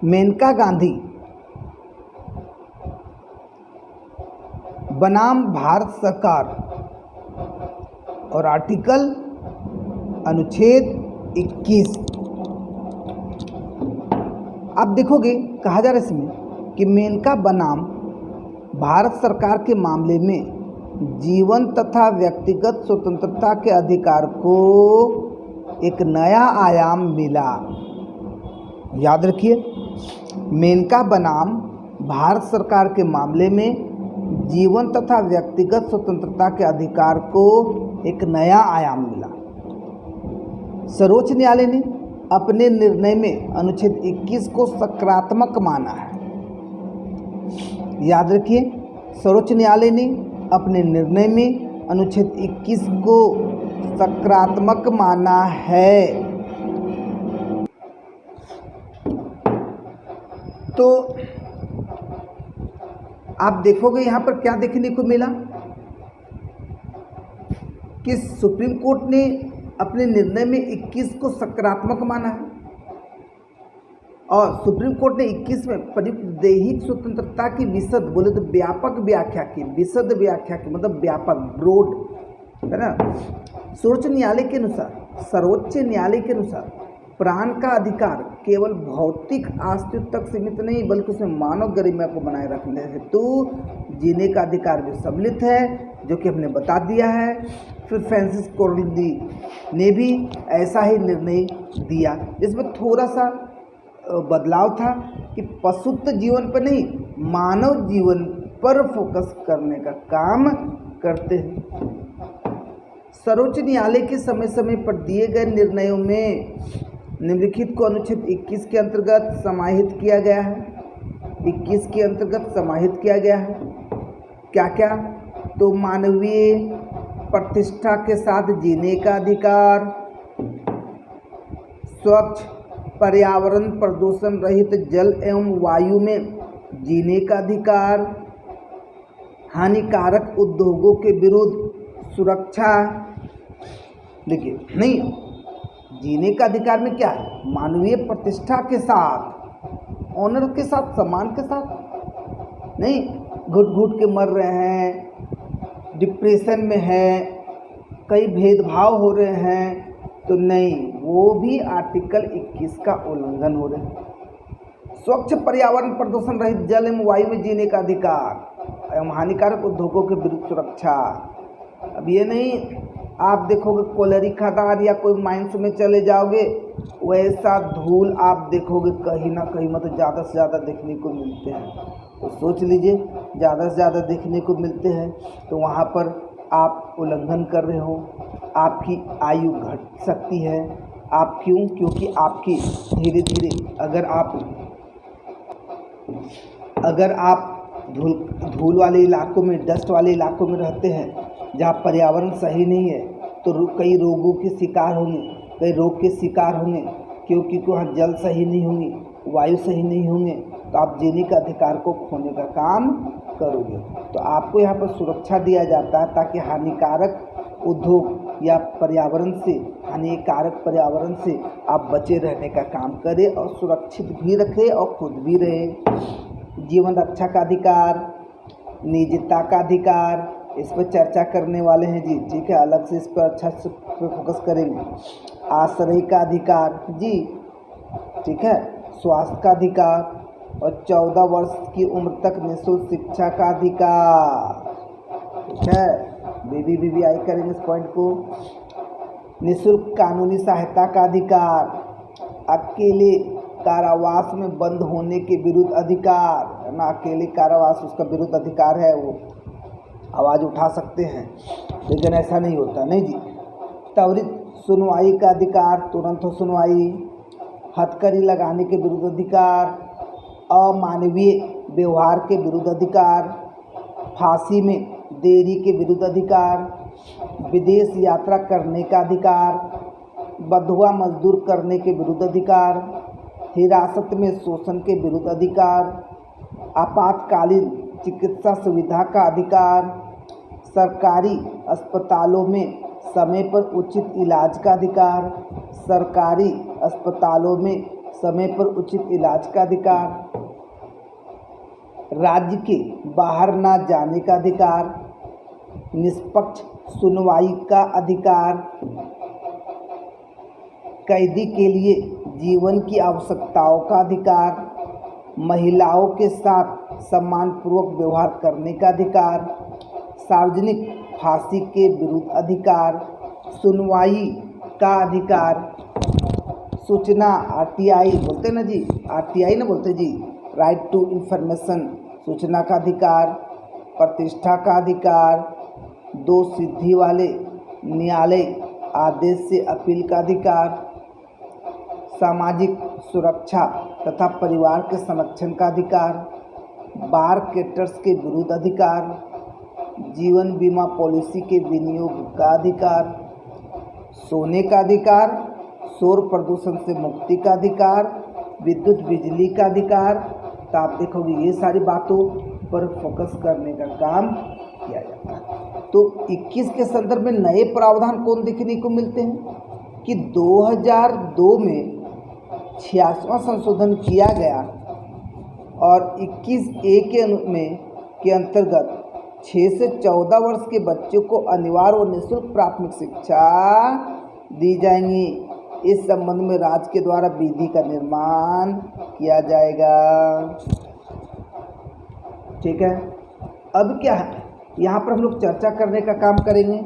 मेनका गांधी बनाम भारत सरकार और आर्टिकल अनुच्छेद 21। आप देखोगे कहा जा रहा है इसमें कि मेनका बनाम भारत सरकार के मामले में जीवन तथा व्यक्तिगत स्वतंत्रता के अधिकार को एक नया आयाम मिला। याद रखिए, मेनका बनाम भारत सरकार के मामले में जीवन तथा व्यक्तिगत स्वतंत्रता के अधिकार को एक नया आयाम मिला। सर्वोच्च न्यायालय ने अपने निर्णय में अनुच्छेद 21 को सकारात्मक माना है। याद रखिए, सर्वोच्च न्यायालय ने अपने निर्णय में अनुच्छेद 21 को सकारात्मक माना है। तो आप देखोगे यहाँ पर क्या देखने को मिला कि सुप्रीम कोर्ट ने अपने निर्णय में 21 को सकारात्मक माना है और सुप्रीम कोर्ट ने 21 में प्रयुक्त दैहिक स्वतंत्रता की विशद बोले तो व्यापक व्याख्या की, विशद व्याख्या की मतलब व्यापक ब्रॉड है ना। सर्वोच्च न्यायालय के अनुसार प्राण का अधिकार केवल भौतिक अस्तित्व तक सीमित नहीं बल्कि उसमें मानव गरिमा को बनाए रखने हेतु जीने का अधिकार भी सम्मिलित है, जो कि हमने बता दिया है। फिर फ्रांसिस कोलिंदी ने भी ऐसा ही निर्णय दिया, जिसमें थोड़ा सा बदलाव था कि पशुत्व जीवन पर नहीं मानव जीवन पर फोकस करने का काम करते हैं। सर्वोच्च न्यायालय के समय समय पर दिए गए निर्णयों में निम्नलिखित को अनुच्छेद 21 के अंतर्गत समाहित किया गया है। 21 के अंतर्गत समाहित किया गया है क्या क्या? तो मानवीय प्रतिष्ठा के साथ जीने का अधिकार, स्वच्छ पर्यावरण प्रदूषण रहित जल एवं वायु में जीने का अधिकार, हानिकारक उद्योगों के विरुद्ध सुरक्षा। देखिए, नहीं जीने का अधिकार में क्या है? मानवीय प्रतिष्ठा के साथ, ऑनर के साथ, सम्मान के साथ, नहीं घुट घुट के मर रहे हैं, डिप्रेशन में है, कई भेदभाव हो रहे हैं, तो नहीं, वो भी आर्टिकल 21 का उल्लंघन हो रहा है। स्वच्छ पर्यावरण प्रदूषण रहित जल एवं वायु में जीने का अधिकार एवं हानिकारक उद्योगों के विरुद्ध सुरक्षा। अब ये नहीं आप देखोगे कोयलरी खदान या कोई माइंस में चले जाओगे, वैसा धूल आप देखोगे कहीं ना कहीं मतलब ज़्यादा से ज़्यादा देखने को मिलते हैं। तो सोच लीजिए, ज़्यादा से ज़्यादा देखने को मिलते हैं तो वहाँ पर आप उल्लंघन कर रहे हो, आपकी आयु घट सकती है। आप क्यों? क्योंकि आपकी धीरे धीरे अगर आप धूल वाले इलाकों में, डस्ट वाले इलाकों में रहते हैं जहाँ पर्यावरण सही नहीं है, तो कई रोगों के शिकार होंगे, कई रोग के शिकार होंगे, क्योंकि वहाँ जल सही नहीं होंगे, वायु सही नहीं होंगे, तो आप जीने के अधिकार को खोने का काम करोगे। तो आपको यहाँ पर सुरक्षा दिया जाता है ताकि हानिकारक उद्योग या हानिकारक पर्यावरण से आप बचे रहने का काम करें और सुरक्षित भी रखें और खुद भी रहे। जीवन रक्षा का अधिकार, निजता का अधिकार, इस पर चर्चा करने वाले हैं जी, ठीक है, अलग से इस पर अच्छा से फोकस करेंगे। आश्रय का अधिकार जी, ठीक है, स्वास्थ्य का अधिकार और 14 वर्ष की उम्र तक निःशुल्क शिक्षा का अधिकार, ठीक है, बीबीआई करेंगे इस पॉइंट को। निःशुल्क कानूनी सहायता का अधिकार, अकेले कारावास में बंद होने के विरुद्ध अधिकार, है ना, अकेले कारावास उसका विरुद्ध अधिकार है, वो आवाज़ उठा सकते हैं, लेकिन ऐसा नहीं होता, नहीं जी। त्वरित सुनवाई का अधिकार, तुरंत हो सुनवाई, हथकड़ी लगाने के विरुद्ध अधिकार, अमानवीय व्यवहार के विरुद्ध अधिकार, फांसी में देरी के विरुद्ध अधिकार, विदेश यात्रा करने का अधिकार, बंधुआ मजदूर करने के विरुद्ध अधिकार, हिरासत में शोषण के विरुद्ध अधिकार, आपातकालीन चिकित्सा सुविधा का अधिकार, सरकारी अस्पतालों में समय पर उचित इलाज का अधिकार, सरकारी अस्पतालों में समय पर उचित इलाज का अधिकार, राज्य के बाहर ना जाने का अधिकार, निष्पक्ष सुनवाई का अधिकार, कैदी के लिए जीवन की आवश्यकताओं का अधिकार, महिलाओं के साथ सम्मानपूर्वक व्यवहार करने का अधिकार, सार्वजनिक फांसी के विरुद्ध अधिकार, सुनवाई का अधिकार, सूचना आरटीआई बोलते ना जी, आरटीआई ना बोलते जी, राइट टू इंफॉर्मेशन, सूचना का अधिकार, प्रतिष्ठा का अधिकार, दो सिद्धि वाले न्यायालय आदेश से अपील का अधिकार, सामाजिक सुरक्षा तथा परिवार के संरक्षण का अधिकार, बार केटर्स के विरुद्ध अधिकार, जीवन बीमा पॉलिसी के विनियोग का अधिकार, सोने का अधिकार, शोर प्रदूषण से मुक्ति का अधिकार, विद्युत बिजली का अधिकार। तो आप देखोगे ये सारी बातों पर फोकस करने का काम किया जाता है। तो 21 के संदर्भ में नए प्रावधान कौन देखने को मिलते हैं कि 2002 में 66वां संशोधन किया गया और 21A के अंतर्गत 6 से 14 वर्ष के बच्चों को अनिवार्य और निःशुल्क प्राथमिक शिक्षा दी जाएंगी। इस संबंध में राज्य के द्वारा विधि का निर्माण किया जाएगा। ठीक है, अब क्या है यहाँ पर हम लोग चर्चा करने का काम करेंगे